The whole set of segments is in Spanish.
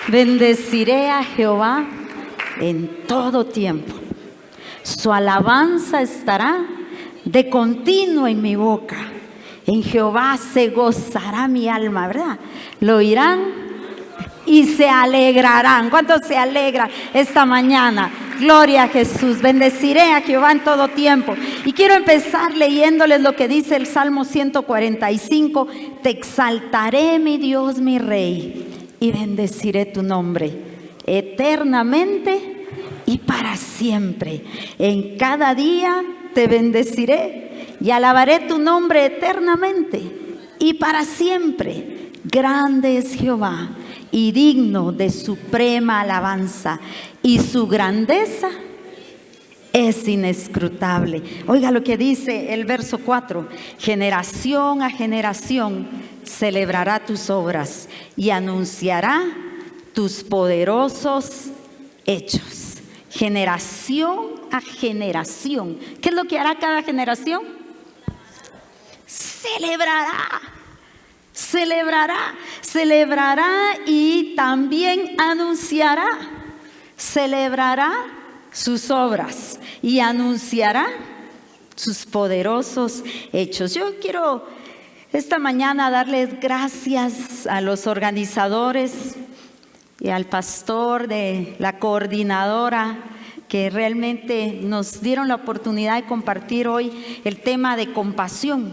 Bendeciré a Jehová en todo tiempo. Su alabanza estará de continuo en mi boca. En Jehová se gozará mi alma, ¿verdad? Lo oirán y se alegrarán. ¿Cuántos se alegran esta mañana? Gloria a Jesús. Bendeciré a Jehová en todo tiempo. Y quiero empezar leyéndoles lo que dice el Salmo 145. Te exaltaré, mi Dios, mi Rey, y bendeciré tu nombre eternamente y para siempre. En cada día te bendeciré y alabaré tu nombre eternamente y para siempre. Grande es Jehová y digno de suprema alabanza, y su grandeza es inescrutable. Oiga lo que dice el verso 4. Generación a generación celebrará tus obras y anunciará tus poderosos hechos. Generación a generación. ¿Qué es lo que hará cada generación? Celebrará y también anunciará. Celebrará sus obras y anunciará sus poderosos hechos. Yo quiero esta mañana darles gracias a los organizadores y al pastor de la coordinadora que realmente nos dieron la oportunidad de compartir hoy el tema de compasión,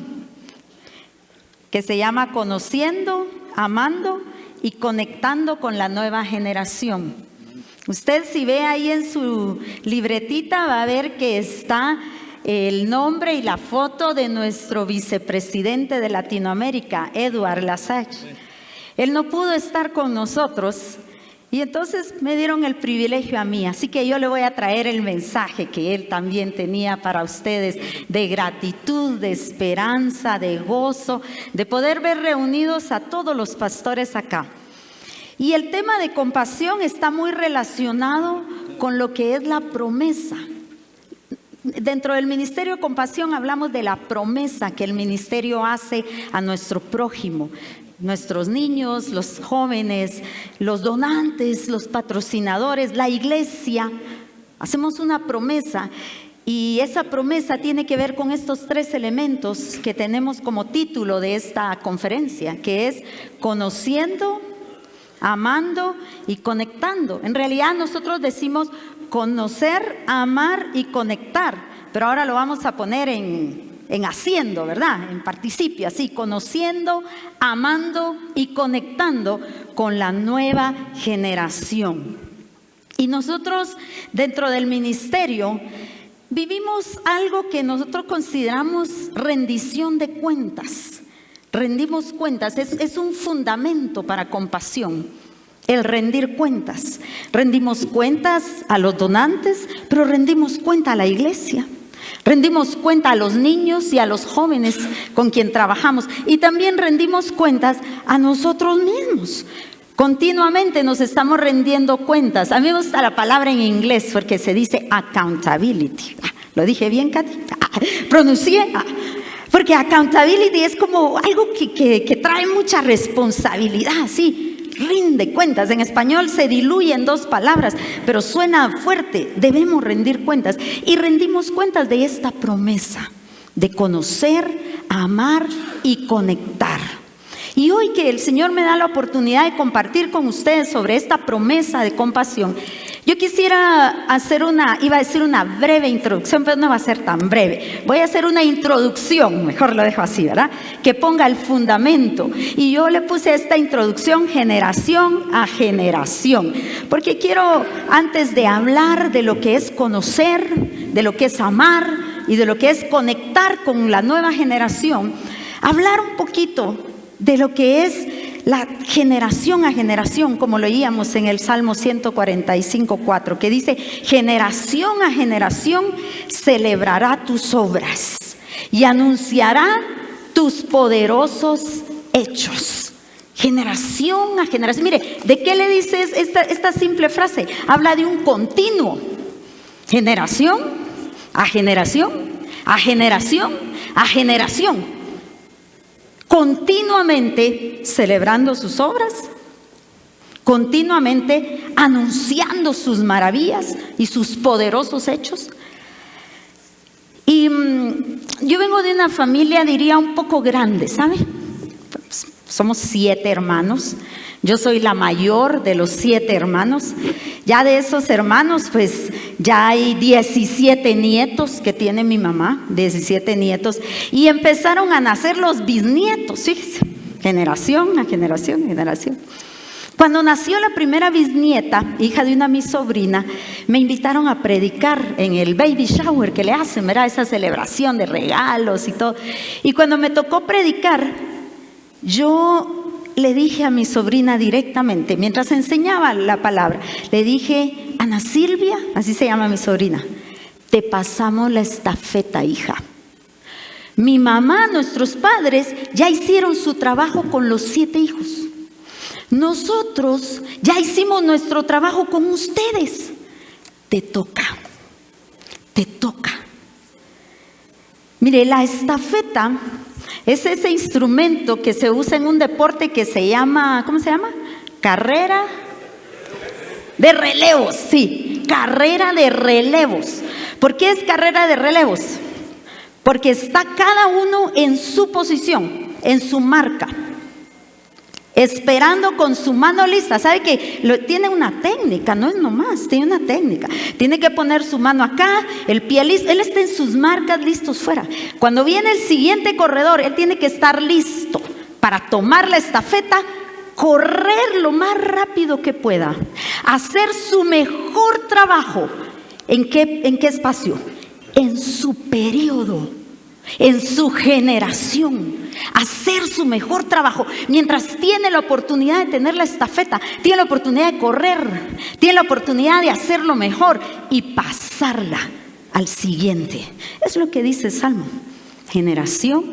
que se llama Conociendo, Amando y Conectando con la Nueva Generación. Usted, si ve ahí en su libretita, va a ver que está el nombre y la foto de nuestro vicepresidente de Latinoamérica, Edward Lasalle. Él no pudo estar con nosotros y entonces me dieron el privilegio a mí, así que yo le voy a traer el mensaje que él también tenía para ustedes, de gratitud, de esperanza, de gozo, de poder ver reunidos a todos los pastores acá. Y el tema de compasión está muy relacionado con lo que es la promesa. Dentro del Ministerio de Compasión hablamos de la promesa que el ministerio hace a nuestro prójimo, nuestros niños, los jóvenes, los donantes, los patrocinadores, la iglesia. Hacemos una promesa y esa promesa tiene que ver con estos tres elementos que tenemos como título de esta conferencia, que es conociendo, amando y conectando. En realidad nosotros decimos conocer, amar y conectar, pero ahora lo vamos a poner en haciendo, ¿verdad? En participio, así, conociendo, amando y conectando con la nueva generación. Y nosotros dentro del ministerio vivimos algo que nosotros consideramos rendición de cuentas. Rendimos cuentas, es un fundamento para compasión, el rendir cuentas. Rendimos cuentas a los donantes, pero rendimos cuenta a la iglesia. Rendimos cuenta a los niños y a los jóvenes con quien trabajamos. Y también rendimos cuentas a nosotros mismos. Continuamente nos estamos rendiendo cuentas. A mí me gusta la palabra en inglés porque se dice accountability. ¿Lo dije bien, Katy? ¿Pronuncié? Porque accountability es como algo que trae mucha responsabilidad, sí, rinde cuentas. En español se diluye en dos palabras, pero suena fuerte. Debemos rendir cuentas y rendimos cuentas de esta promesa de conocer, amar y conectar. Y hoy que el Señor me da la oportunidad de compartir con ustedes sobre esta promesa de compasión, yo quisiera iba a decir una breve introducción, pero no va a ser tan breve. Voy a hacer una introducción, mejor lo dejo así, ¿verdad? Que ponga el fundamento. Y yo le puse a esta introducción generación a generación, porque quiero, antes de hablar de lo que es conocer, de lo que es amar y de lo que es conectar con la nueva generación, hablar un poquito de lo que es la generación a generación, como leíamos en el Salmo 145:4, que dice: generación a generación celebrará tus obras y anunciará tus poderosos hechos. Generación a generación. Mire, ¿de qué le dices esta simple frase? Habla de un continuo. Generación a generación, a generación, a generación. Continuamente celebrando sus obras, continuamente anunciando sus maravillas y sus poderosos hechos. Y yo vengo de una familia, diría, un poco grande, ¿sabe? Somos 7 hermanos. Yo soy la mayor de los 7 hermanos. Ya de esos hermanos, pues ya hay 17 nietos que tiene mi mamá, 17 nietos. Y empezaron a nacer los bisnietos, fíjese, generación a generación a generación. Cuando nació la primera bisnieta, hija de una mi sobrina, me invitaron a predicar en el baby shower que le hacen, ¿verdad? Esa celebración de regalos y todo. Y cuando me tocó predicar, yo le dije a mi sobrina directamente, mientras enseñaba la palabra, le dije: Ana Silvia, así se llama mi sobrina, te pasamos la estafeta, hija. Mi mamá, nuestros padres, ya hicieron su trabajo con los 7 hijos. Nosotros ya hicimos nuestro trabajo con ustedes. Te toca, te toca. Mire, la estafeta es ese instrumento que se usa en un deporte que se llama, ¿cómo se llama? Carrera de relevos, sí, carrera de relevos. ¿Por qué es carrera de relevos? Porque está cada uno en su posición, en su marca, esperando con su mano lista. ¿Sabe que tiene una técnica? No es nomás, tiene una técnica. Tiene que poner su mano acá, el pie listo. Él está en sus marcas, listos fuera. Cuando viene el siguiente corredor, él tiene que estar listo para tomar la estafeta, correr lo más rápido que pueda, hacer su mejor trabajo. ¿En qué espacio? En su periodo, en su generación, hacer su mejor trabajo. Mientras tiene la oportunidad de tener la estafeta, tiene la oportunidad de correr, tiene la oportunidad de hacerlo mejor y pasarla al siguiente. Es lo que dice el Salmo: generación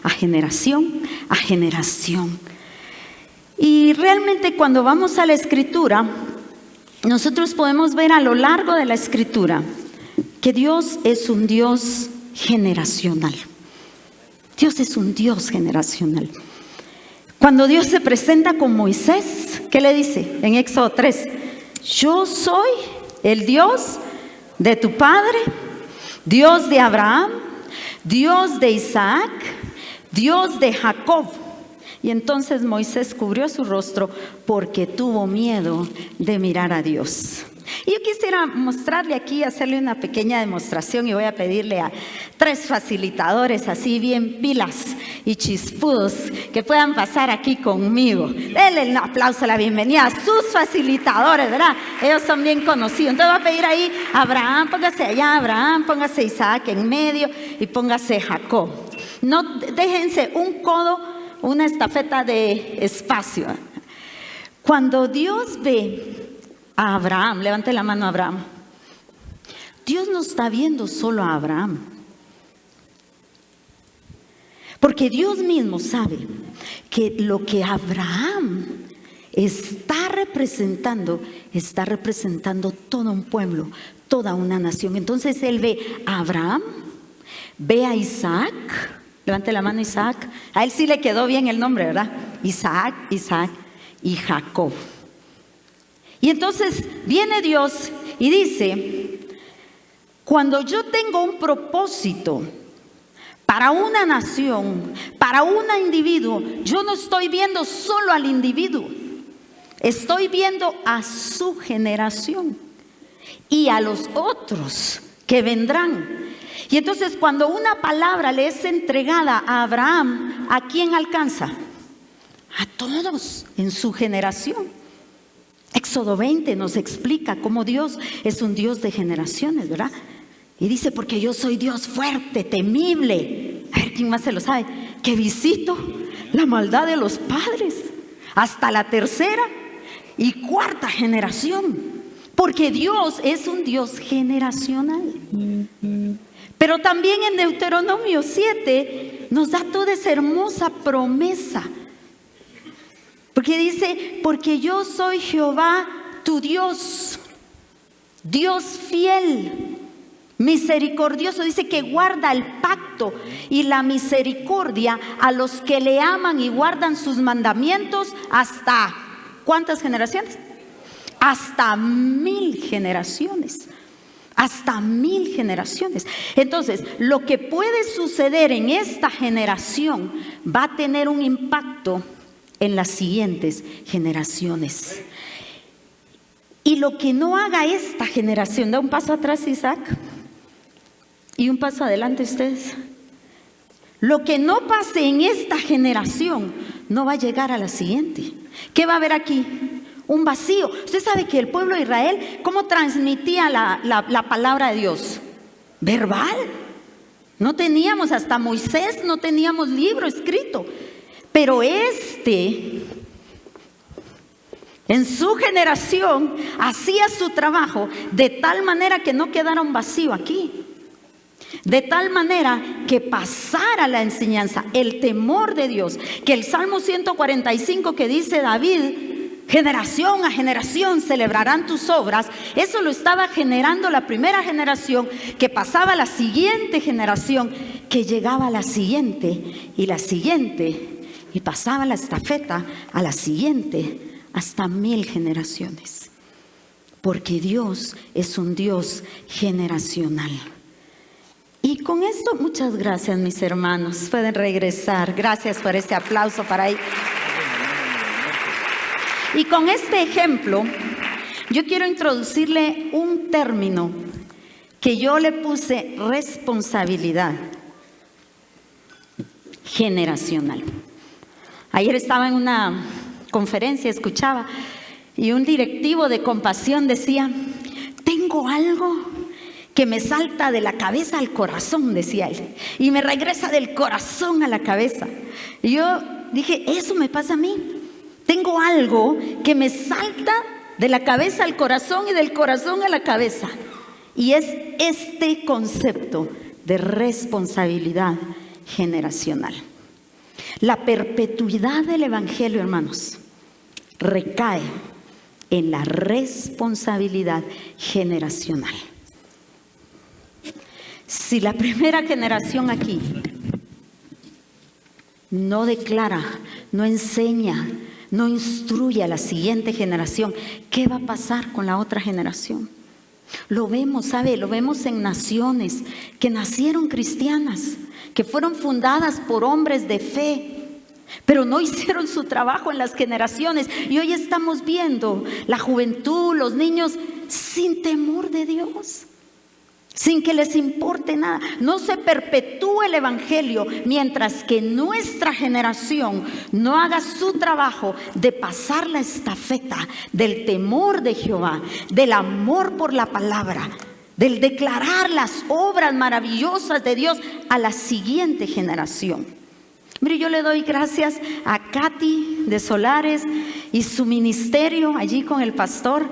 a generación a generación. Y realmente cuando vamos a la Escritura, nosotros podemos ver a lo largo de la Escritura que Dios es un Dios generacional. Dios es un Dios generacional. Cuando Dios se presenta con Moisés, ¿qué le dice? En Éxodo 3, yo soy el Dios de tu padre, Dios de Abraham, Dios de Isaac, Dios de Jacob. Y entonces Moisés cubrió su rostro porque tuvo miedo de mirar a Dios. Y yo quisiera mostrarle aquí, hacerle una pequeña demostración, y voy a pedirle a 3 facilitadores así bien pilas y chispudos que puedan pasar aquí conmigo. Denle un aplauso, la bienvenida a sus facilitadores, ¿verdad? Ellos son bien conocidos. Entonces voy a pedir ahí a Abraham, póngase allá Abraham, póngase Isaac en medio y póngase Jacob. No déjense un codo, una estafeta de espacio. Cuando Dios ve a Abraham, levante la mano a Abraham, Dios no está viendo solo a Abraham, porque Dios mismo sabe que lo que Abraham está representando todo un pueblo, toda una nación. Entonces él ve a Abraham, ve a Isaac. Levante la mano Isaac. A él sí le quedó bien el nombre, ¿verdad? Isaac y Jacob. Y entonces viene Dios y dice: cuando yo tengo un propósito para una nación, para un individuo, yo no estoy viendo solo al individuo, estoy viendo a su generación y a los otros que vendrán. Y entonces cuando una palabra le es entregada a Abraham, ¿a quién alcanza? A todos en su generación. Éxodo 20 nos explica cómo Dios es un Dios de generaciones, ¿verdad? Y dice: porque yo soy Dios fuerte, temible. A ver, ¿quién más se lo sabe? Que visito la maldad de los padres hasta la 3ª y 4ª generación. Porque Dios es un Dios generacional. Pero también en Deuteronomio 7 nos da toda esa hermosa promesa. Porque dice: porque yo soy Jehová tu Dios, Dios fiel, misericordioso. Dice que guarda el pacto y la misericordia a los que le aman y guardan sus mandamientos hasta ¿cuántas generaciones? Hasta 1000 generaciones. Hasta 1000 generaciones. Entonces, lo que puede suceder en esta generación va a tener un impacto en las siguientes generaciones. Y lo que no haga esta generación, da un paso atrás, Isaac, y un paso adelante ustedes. Lo que no pase en esta generación no va a llegar a la siguiente. ¿Qué va a haber aquí? Un vacío. Usted sabe que el pueblo de Israel, ¿cómo transmitía la palabra de Dios? Verbal. No teníamos, hasta Moisés, no teníamos libro escrito. Pero en su generación, hacía su trabajo de tal manera que no quedara un vacío aquí. De tal manera que pasara la enseñanza, el temor de Dios. Que el Salmo 145 que dice David, generación a generación celebrarán tus obras, eso lo estaba generando la primera generación, que pasaba a la siguiente generación, que llegaba a la siguiente y la siguiente, y pasaba la estafeta a la siguiente, hasta 1000 generaciones. Porque Dios es un Dios generacional. Y con esto, muchas gracias, mis hermanos. Pueden regresar. Gracias por este aplauso para ahí. Y con este ejemplo, yo quiero introducirle un término que yo le puse: responsabilidad generacional. Ayer estaba en una conferencia, escuchaba, y un directivo de Compasión decía: tengo algo que me salta de la cabeza al corazón, decía él, y me regresa del corazón a la cabeza. Y yo dije, eso me pasa a mí. Tengo algo que me salta de la cabeza al corazón y del corazón a la cabeza. Y es este concepto de responsabilidad generacional. La perpetuidad del evangelio, hermanos, recae en la responsabilidad generacional. Si la primera generación aquí no declara, no enseña, no instruye a la siguiente generación, ¿qué va a pasar con la otra generación? Lo vemos, ¿sabe? Lo vemos en naciones que nacieron cristianas, que fueron fundadas por hombres de fe, pero no hicieron su trabajo en las generaciones. Y hoy estamos viendo la juventud, los niños, sin temor de Dios, sin que les importe nada. No se perpetúa el evangelio mientras que nuestra generación no haga su trabajo de pasar la estafeta del temor de Jehová, del amor por la palabra, del declarar las obras maravillosas de Dios a la siguiente generación. Mire, yo le doy gracias a Katy de Solares y su ministerio allí con el pastor,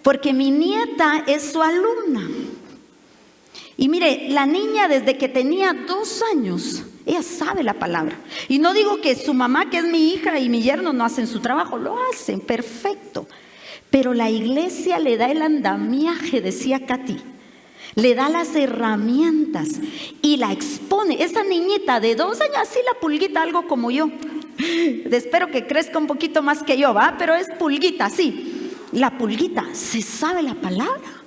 porque mi nieta es su alumna. Y mire, la niña desde que tenía 2 años, ella sabe la palabra. Y no digo que su mamá, que es mi hija, y mi yerno no hacen su trabajo, lo hacen perfecto. Pero la iglesia le da el andamiaje, decía Katy, le da las herramientas y la expone. Esa niñita de 2 años, así la pulguita, algo como yo. Espero que crezca un poquito más que yo, ¿va? Pero es pulguita, sí. La pulguita se sabe la palabra,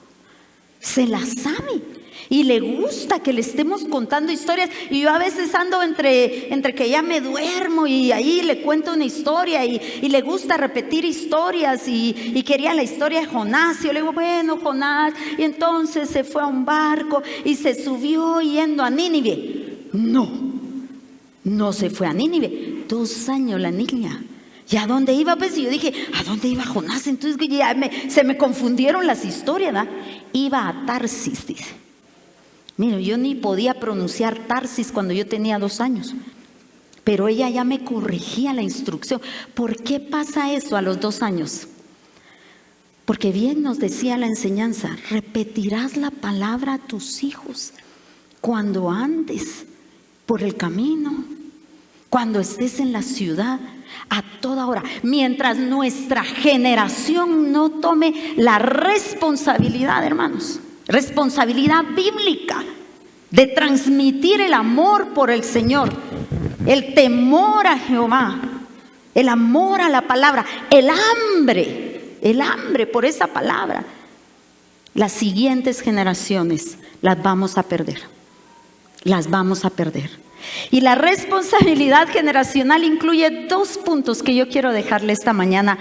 se la sabe. Y le gusta que le estemos contando historias. Y yo a veces ando entre que ya me duermo y ahí le cuento una historia y le gusta repetir historias y quería la historia de Jonás. Y yo le digo, bueno, Jonás, y entonces se fue a un barco y se subió yendo a Nínive. No se fue a Nínive. 2 años la niña. ¿Y a dónde iba? Pues y yo dije, ¿a dónde iba Jonás? Entonces ya se me confundieron las historias, ¿verdad? Iba a Tarsis, dice. Mira, yo ni podía pronunciar Tarsis cuando yo tenía 2 años, pero ella ya me corregía la instrucción. ¿Por qué pasa eso a los 2 años? Porque bien nos decía la enseñanza: repetirás la palabra a tus hijos cuando andes por el camino, cuando estés en la ciudad, a toda hora. Mientras nuestra generación no tome la responsabilidad, hermanos, responsabilidad bíblica de transmitir el amor por el Señor, el temor a Jehová, el amor a la palabra, el hambre por esa palabra, las siguientes generaciones las vamos a perder. Las vamos a perder. Y la responsabilidad generacional incluye 2 puntos que yo quiero dejarle esta mañana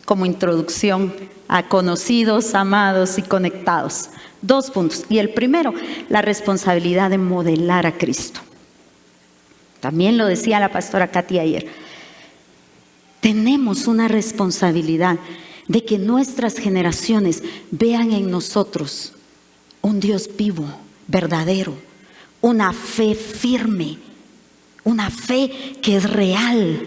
como introducción a conocidos, amados y conectados. 2 puntos. Y el primero, la responsabilidad de modelar a Cristo. También lo decía la pastora Katy ayer. Tenemos una responsabilidad de que nuestras generaciones vean en nosotros un Dios vivo, verdadero, una fe firme, una fe que es real.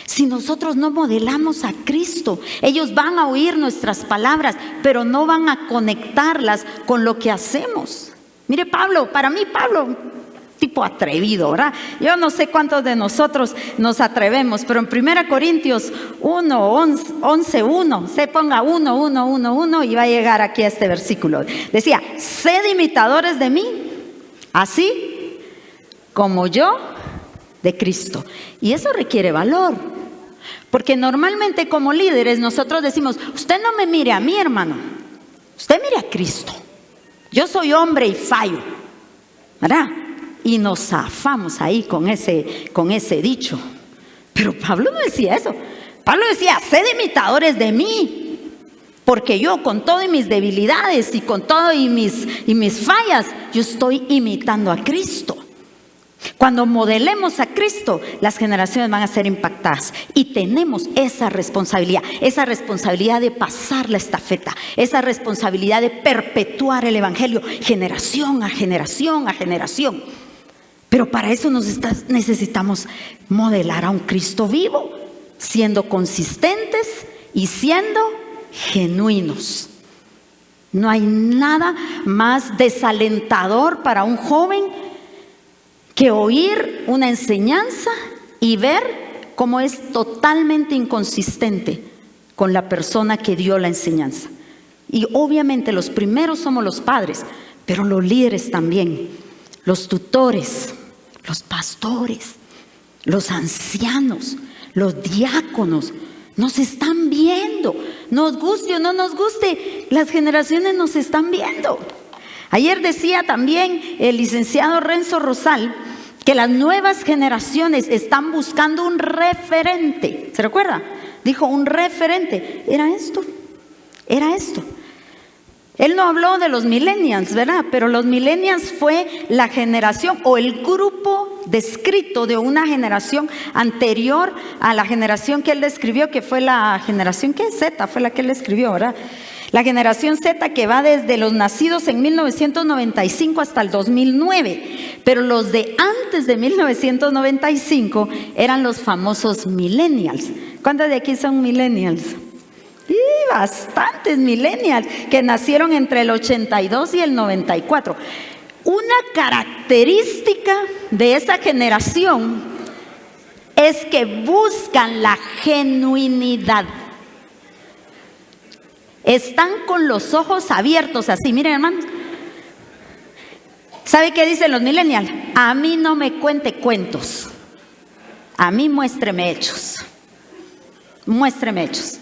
Si nosotros no modelamos a Cristo, ellos van a oír nuestras palabras, pero no van a conectarlas con lo que hacemos. Mire Pablo, para mí Pablo, tipo atrevido, ¿verdad? Yo no sé cuántos de nosotros nos atrevemos, pero en 1 Corintios 11:1, se ponga 1 y va a llegar aquí a este versículo. Decía, sed imitadores de mí, así como yo de Cristo. Y eso requiere valor, porque normalmente como líderes nosotros decimos, usted no me mire a mí, hermano, usted mire a Cristo. Yo soy hombre y fallo, ¿verdad? Y nos zafamos ahí con ese dicho. Pero Pablo no decía eso. Pablo decía, sed imitadores de mí, porque yo con todas mis debilidades y con todo y mis fallas, yo estoy imitando a Cristo. Cuando modelemos a Cristo, las generaciones van a ser impactadas. Y tenemos esa responsabilidad de pasar la estafeta, esa responsabilidad de perpetuar el evangelio generación a generación a generación. Pero para eso necesitamos modelar a un Cristo vivo, siendo consistentes y siendo genuinos. No hay nada más desalentador para un joven que oír una enseñanza y ver cómo es totalmente inconsistente con la persona que dio la enseñanza. Y obviamente los primeros somos los padres, pero los líderes también, los tutores, los pastores, los ancianos, los diáconos, nos están viendo. Nos guste o no nos guste, las generaciones nos están viendo. Ayer decía también el licenciado Renzo Rosal que las nuevas generaciones están buscando un referente. ¿Se recuerda? Dijo un referente. Era esto. Él no habló de los millennials, ¿verdad? Pero los millennials fue la generación o el grupo descrito de una generación anterior a la generación que él describió, que fue la generación Z, fue la que él describió, ¿verdad? La generación Z, que va desde los nacidos en 1995 hasta el 2009. Pero los de antes de 1995 eran los famosos millennials. ¿Cuántos de aquí son millennials? Y bastantes millennials que nacieron entre el 82 y el 94. Una característica de esa generación es que buscan la genuinidad. Están con los ojos abiertos así, miren hermanos. ¿Sabe qué dicen los millennials? A mí no me cuente cuentos, a mí muéstreme hechos. Muéstreme hechos.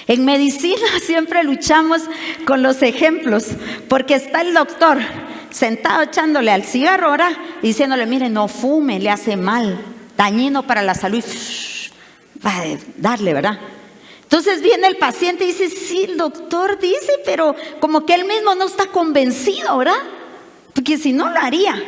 En medicina siempre luchamos con los ejemplos, porque está el doctor sentado echándole al cigarro, ¿verdad? Y diciéndole, mire, no fume, le hace mal, dañino para la salud. Va a darle, ¿verdad? Entonces viene el paciente y dice, sí, el doctor dice, pero como que él mismo no está convencido, ¿verdad? Porque si no lo haría.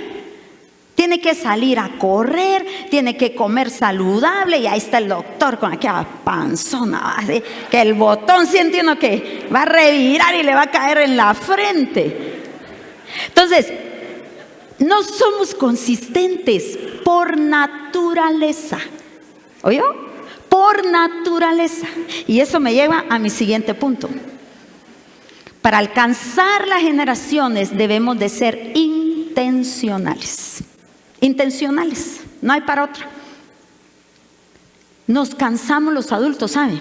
Tiene que salir a correr, tiene que comer saludable, y ahí está el doctor con aquella panzona, ¿sí? Que el botón siente uno que va a revirar y le va a caer en la frente. Entonces, no somos consistentes por naturaleza. ¿Oyó? Por naturaleza. Y eso me lleva a mi siguiente punto. Para alcanzar las generaciones debemos de ser intencionales. Intencionales, no hay para otra. Nos cansamos los adultos, ¿saben?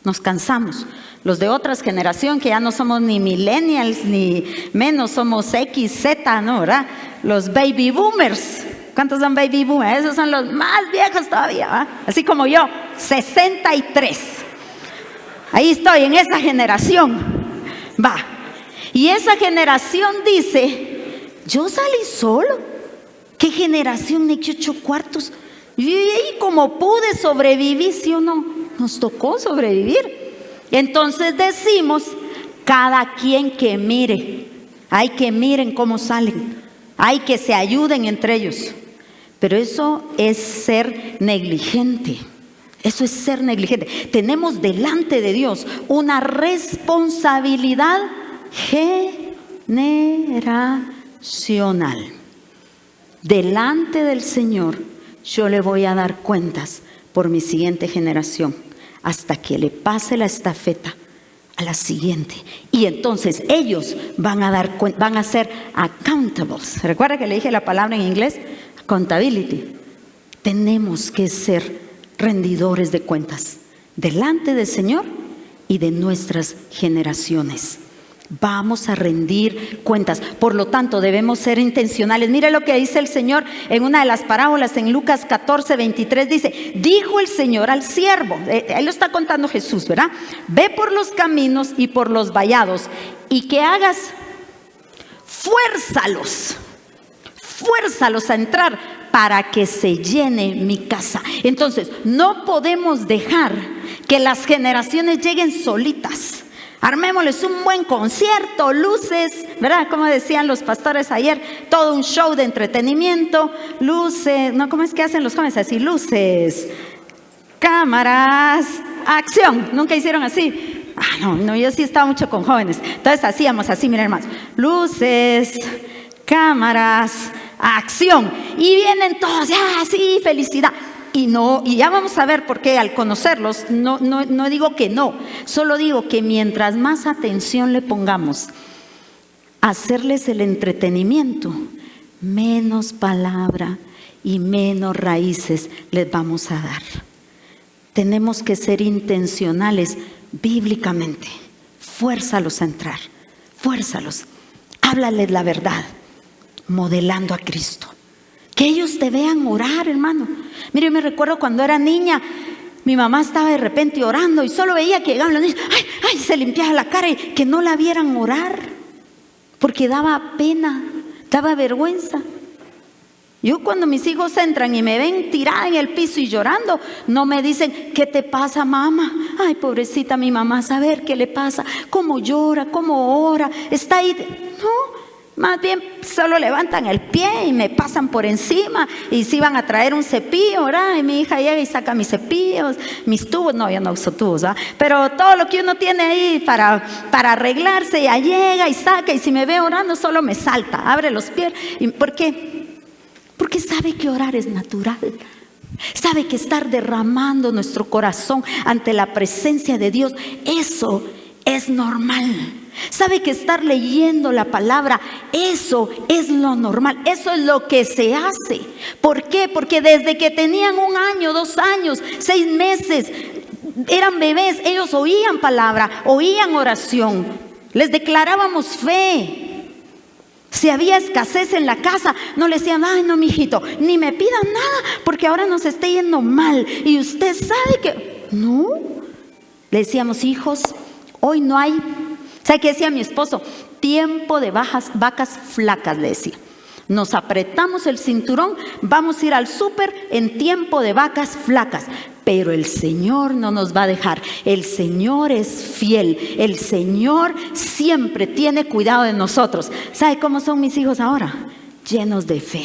Nos cansamos. Los de otras generaciones que ya no somos ni millennials ni menos, somos X, Z, ¿no? ¿Verdad? Los baby boomers. ¿Cuántos son baby boomers? Esos son los más viejos todavía, ¿va? Así como yo, 63. Ahí estoy, en esa generación. Va. Y esa generación dice, yo salí solo. ¿Qué generación ni qué 8 cuartos? Y como pude sobrevivir, ¿sí o no? Nos tocó sobrevivir. Entonces decimos, cada quien que mire. Hay que miren cómo salen. Hay que se ayuden entre ellos. Pero eso es ser negligente. Eso es ser negligente. Tenemos delante de Dios una responsabilidad generacional. Delante del Señor yo le voy a dar cuentas por mi siguiente generación hasta que le pase la estafeta a la siguiente. Y entonces ellos van a ser accountables. ¿Recuerda que le dije la palabra en inglés? Accountability. Tenemos que ser rendidores de cuentas delante del Señor y de nuestras generaciones. Vamos a rendir cuentas. Por lo tanto, debemos ser intencionales. Mire lo que dice el Señor en una de las parábolas en Lucas 14:23. Dice, dijo el Señor al siervo, ahí lo está contando Jesús, ¿verdad? Ve por los caminos y por los vallados y que hagas, fuérzalos a entrar para que se llene mi casa. Entonces, no podemos dejar que las generaciones lleguen solitas. Armémosles un buen concierto, luces, ¿verdad? Como decían los pastores ayer, todo un show de entretenimiento, luces, ¿no? ¿Cómo es que hacen los jóvenes así? Luces, cámaras, acción. ¿Nunca hicieron así? No, yo sí estaba mucho con jóvenes. Entonces hacíamos así, miren hermanos, luces, cámaras, acción. Y vienen todos, sí, felicidad. Y ya vamos a ver por qué al conocerlos, no digo que no, solo digo que mientras más atención le pongamos a hacerles el entretenimiento, menos palabra y menos raíces les vamos a dar. Tenemos que ser intencionales bíblicamente. Fuérzalos a entrar, fuérzalos, háblales la verdad, modelando a Cristo. Que ellos te vean orar, hermano. Mire, me recuerdo cuando era niña, mi mamá estaba de repente orando y solo veía que llegaban los niños, se limpiaba la cara y que no la vieran orar, porque daba pena, daba vergüenza. Yo cuando mis hijos entran y me ven tirada en el piso y llorando, no me dicen, ¿qué te pasa, mamá? Ay, pobrecita mi mamá, saber qué le pasa, cómo llora, cómo ora, está ahí. No. Más bien solo levantan el pie y me pasan por encima y si van a traer un cepillo, ¿verdad? Y mi hija llega y saca mis cepillos, mis tubos, no, yo no uso tubos, ¿verdad? Pero todo lo que uno tiene ahí para arreglarse, ya llega y saca, y si me ve orando solo me salta, abre los pies. ¿Por qué? Porque sabe que orar es natural. Sabe que estar derramando nuestro corazón ante la presencia de Dios, eso es normal. Sabe que estar leyendo la palabra, eso es lo normal, eso es lo que se hace. ¿Por qué? Porque desde que tenían 1 año, 2 años, 6 meses, eran bebés, ellos oían palabra, oían oración, les declarábamos fe. Si había escasez en la casa, no le decían, ay no mijito, ni me pidan nada porque ahora nos está yendo mal y usted sabe que, no, le decíamos, hijos, hoy no hay. ¿Sabe qué decía mi esposo? Tiempo de vacas flacas, le decía. Nos apretamos el cinturón, vamos a ir al súper en tiempo de vacas flacas. Pero el Señor no nos va a dejar. El Señor es fiel. El Señor siempre tiene cuidado de nosotros. ¿Sabe cómo son mis hijos ahora? Llenos de fe.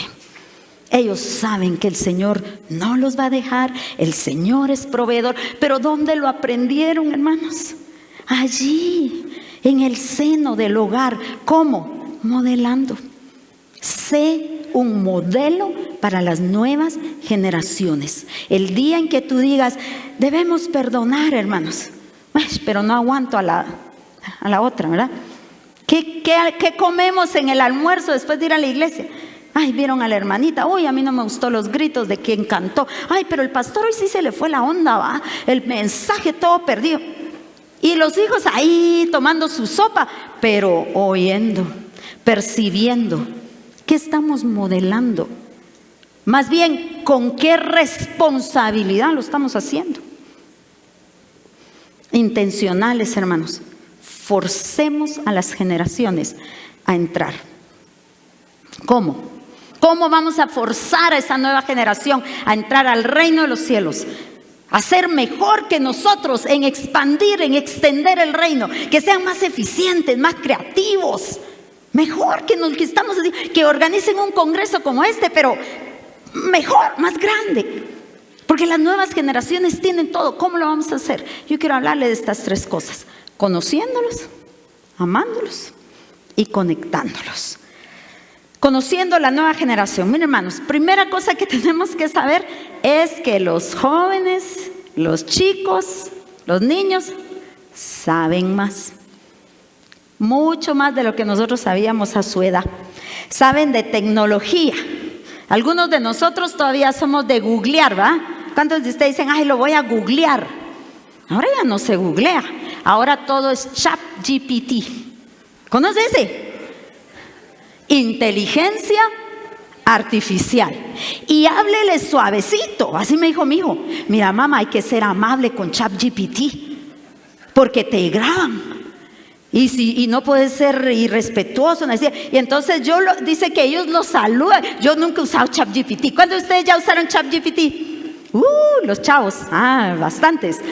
Ellos saben que el Señor no los va a dejar. El Señor es proveedor. Pero ¿dónde lo aprendieron, hermanos? Allí, en el seno del hogar. ¿Cómo? Modelando. Sé un modelo para las nuevas generaciones. El día en que tú digas, debemos perdonar, hermanos, pero no aguanto a la otra, ¿verdad? ¿Qué comemos en el almuerzo después de ir a la iglesia? Ay, vieron a la hermanita, uy, a mí no me gustó los gritos de quien cantó. Ay, pero el pastor hoy sí se le fue la onda, ¿va? El mensaje todo perdido. Y los hijos ahí tomando su sopa, pero oyendo, percibiendo. ¿Qué estamos modelando? Más bien, ¿con qué responsabilidad lo estamos haciendo? Intencionales, hermanos. Forcemos a las generaciones a entrar. ¿Cómo? ¿Cómo vamos a forzar a esa nueva generación a entrar al reino de los cielos? A ser mejor que nosotros en expandir, en extender el reino, que sean más eficientes, más creativos, mejor que los que estamos haciendo, que organicen un congreso como este, pero mejor, más grande. Porque las nuevas generaciones tienen todo. ¿Cómo lo vamos a hacer? Yo quiero hablarle de estas tres cosas: conociéndolos, amándolos y conectándolos. Conociendo la nueva generación. Miren, hermanos, primera cosa que tenemos que saber es que los jóvenes, los chicos, los niños saben más. Mucho más de lo que nosotros sabíamos a su edad. Saben de tecnología. Algunos de nosotros todavía somos de googlear, ¿va? ¿Cuántos de ustedes dicen, ay, lo voy a googlear? Ahora ya no se googlea. Ahora todo es ChatGPT. ¿Conoce ese? Inteligencia artificial. Y háblele suavecito. Así me dijo mi hijo: mira, mamá, hay que ser amable con ChatGPT, porque te graban. Y no puedes ser irrespetuoso. Y entonces dice que ellos lo saludan. Yo nunca he usado ChatGPT. ¿Cuántos de ustedes ya usaron ChatGPT? Los chavos. Bastantes.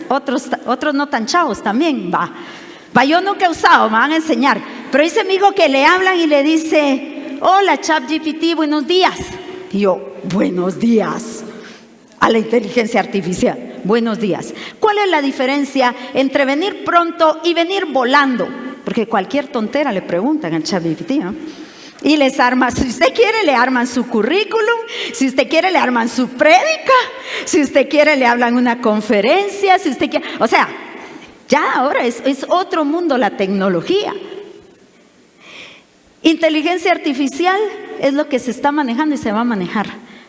Otros no tan chavos también. Yo nunca he usado, me van a enseñar. Pero dice mi hijo que le hablan y le dice: hola ChatGPT, buenos días. Y yo: buenos días. A la inteligencia artificial: buenos días. ¿Cuál es la diferencia entre venir pronto y venir volando? Porque cualquier tontera le preguntan al ChatGPT, ¿no? Y les arma, si usted quiere, le arman su currículum. Si usted quiere, le arman su prédica. Si usted quiere, le hablan una conferencia. Si usted quiere, o sea, ya ahora es otro mundo la tecnología. Inteligencia artificial es lo que se está manejando y se va a manejar.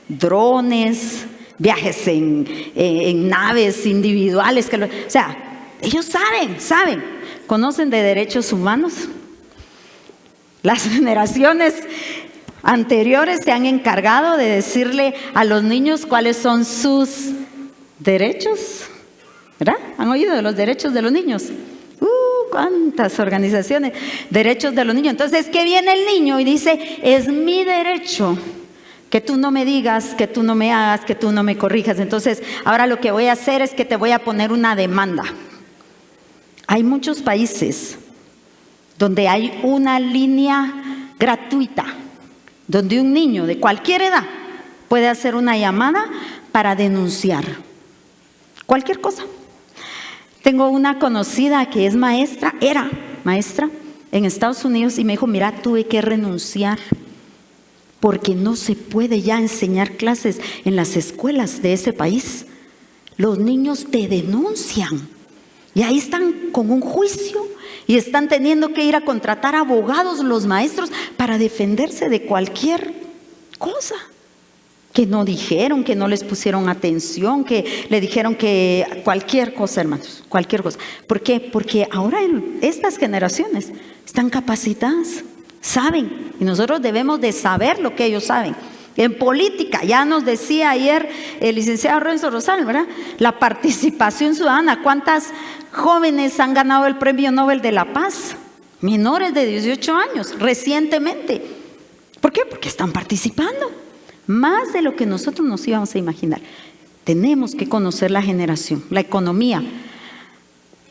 Drones, viajes en naves individuales. O sea, ellos saben. ¿Conocen de derechos humanos? Las generaciones anteriores se han encargado de decirle a los niños cuáles son sus derechos. ¿Verdad? ¿Han oído de los derechos de los niños? ¿Cuántas organizaciones? Derechos de los niños. Entonces, ¿qué viene el niño y dice? Es mi derecho que tú no me digas, que tú no me hagas, que tú no me corrijas. Entonces, ahora lo que voy a hacer es que te voy a poner una demanda. Hay muchos países donde hay una línea gratuita, donde un niño de cualquier edad puede hacer una llamada para denunciar cualquier cosa. Tengo una conocida que es maestra, era maestra en Estados Unidos, y me dijo: mira, tuve que renunciar porque no se puede ya enseñar clases en las escuelas de ese país. Los niños te denuncian y ahí están con un juicio y están teniendo que ir a contratar abogados los maestros para defenderse de cualquier cosa. Que no dijeron, que no les pusieron atención, que le dijeron que cualquier cosa, hermanos, cualquier cosa. ¿Por qué? Porque ahora estas generaciones están capacitadas, saben, y nosotros debemos de saber lo que ellos saben. En política, ya nos decía ayer el licenciado Renzo Rosal, ¿verdad? La participación ciudadana. ¿Cuántas jóvenes han ganado el Premio Nobel de la Paz? Menores de 18 años, recientemente. ¿Por qué? Porque están participando. Más de lo que nosotros nos íbamos a imaginar. Tenemos que conocer la generación, la economía.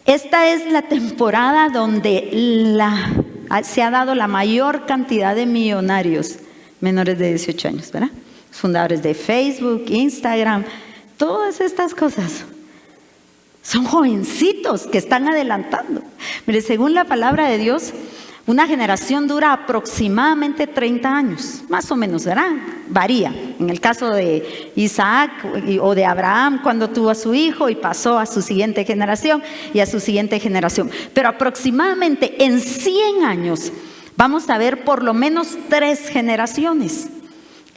Esta es la temporada donde se ha dado la mayor cantidad de millonarios menores de 18 años, ¿verdad? Fundadores de Facebook, Instagram, todas estas cosas. Son jovencitos que están adelantando. Mire, según la palabra de Dios, una generación dura aproximadamente 30 años, más o menos, ¿verdad? Varía. En el caso de Isaac o de Abraham, cuando tuvo a su hijo y pasó a su siguiente generación y a su siguiente generación. Pero aproximadamente en 100 años vamos a ver por lo menos 3 generaciones.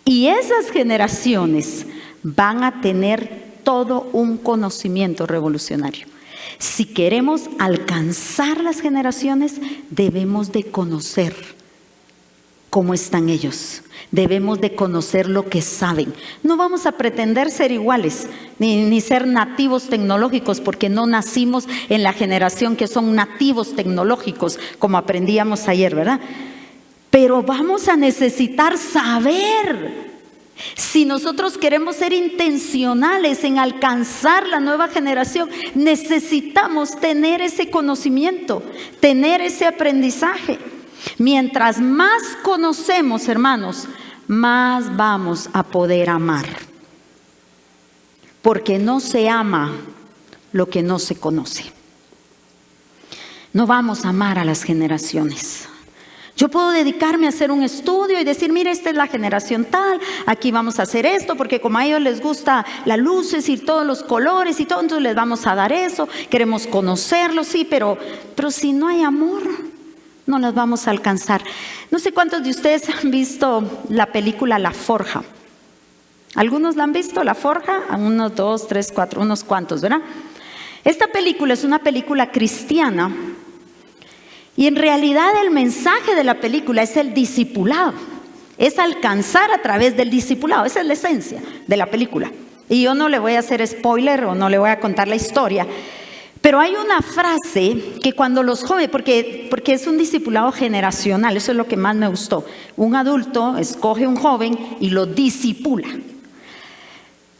Y esas generaciones van a tener todo un conocimiento revolucionario. Si queremos alcanzar las generaciones, debemos de conocer cómo están ellos. Debemos de conocer lo que saben. No vamos a pretender ser iguales, ni ser nativos tecnológicos, porque no nacimos en la generación que son nativos tecnológicos, como aprendíamos ayer, ¿verdad? Pero vamos a necesitar saber. Si nosotros queremos ser intencionales en alcanzar la nueva generación, necesitamos tener ese conocimiento, tener ese aprendizaje. Mientras más conocemos, hermanos, más vamos a poder amar. Porque no se ama lo que no se conoce. No vamos a amar a las generaciones. Yo puedo dedicarme a hacer un estudio y decir, mire, esta es la generación tal, aquí vamos a hacer esto, porque como a ellos les gusta las luces y todos los colores y todo, entonces les vamos a dar eso, queremos conocerlos, sí, pero si no hay amor, no los vamos a alcanzar. No sé cuántos de ustedes han visto la película La Forja. ¿Algunos la han visto, La Forja? Unos, dos, tres, cuatro, unos cuantos, ¿verdad? Esta película es una película cristiana y en realidad el mensaje de la película es el discipulado. Es alcanzar a través del discipulado. Esa es la esencia de la película. Y yo no le voy a hacer spoiler o no le voy a contar la historia. Pero hay una frase que cuando los jóvenes, porque es un discipulado generacional, eso es lo que más me gustó. Un adulto escoge un joven y lo discipula.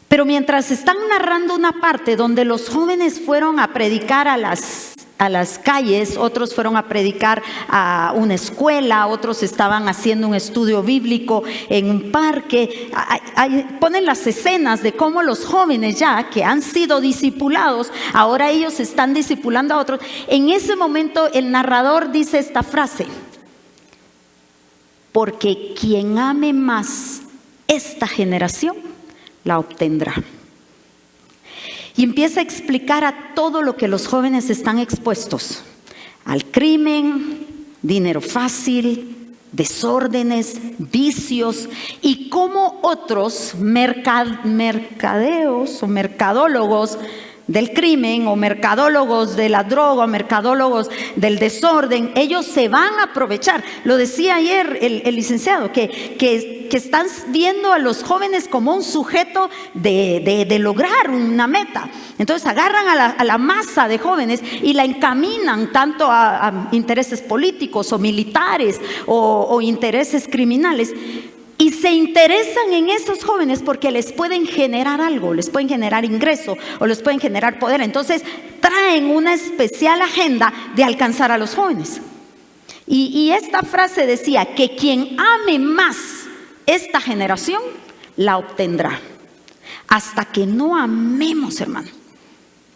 Pero mientras están narrando una parte donde los jóvenes fueron a predicar a las calles, otros fueron a predicar a una escuela, otros estaban haciendo un estudio bíblico en un parque. Ponen las escenas de cómo los jóvenes ya que han sido discipulados, ahora ellos están discipulando a otros. En ese momento el narrador dice esta frase: porque quien ame más esta generación, la obtendrá. Y empieza a explicar a todo lo que los jóvenes están expuestos: al crimen, dinero fácil, desórdenes, vicios, y cómo otros mercadeos o mercadólogos del crimen o mercadólogos de la droga o mercadólogos del desorden, ellos se van a aprovechar. Lo decía ayer el licenciado, que están viendo a los jóvenes como un sujeto de lograr una meta. Entonces agarran a la masa de jóvenes y la encaminan tanto a intereses políticos o militares o intereses criminales. Y se interesan en esos jóvenes porque les pueden generar algo, les pueden generar ingreso o les pueden generar poder. Entonces traen una especial agenda de alcanzar a los jóvenes. Y esta frase decía que quien ame más esta generación, la obtendrá. Hasta que no amemos, hermano.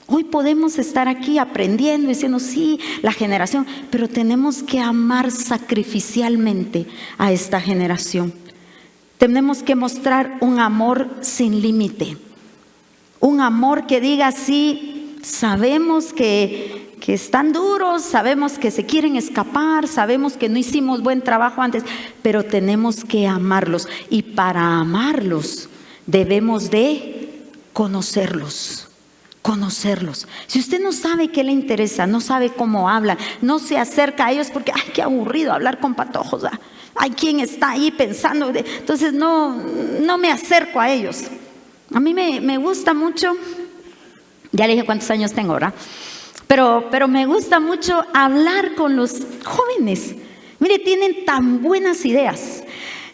Hoy podemos estar aquí aprendiendo, diciendo sí, la generación, pero tenemos que amar sacrificialmente a esta generación. Tenemos que mostrar un amor sin límite, un amor que diga sí, sabemos que están duros, sabemos que se quieren escapar, sabemos que no hicimos buen trabajo antes, pero tenemos que amarlos, y para amarlos debemos de conocerlos. Si usted no sabe qué le interesa, no sabe cómo hablan, no se acerca a ellos porque ay, qué aburrido hablar con patojos, ¿verdad? Hay quien está ahí pensando, entonces no me acerco a ellos. A mí me gusta mucho, ya le dije cuántos años tengo, ¿verdad? Pero me gusta mucho hablar con los jóvenes. Mire, tienen tan buenas ideas.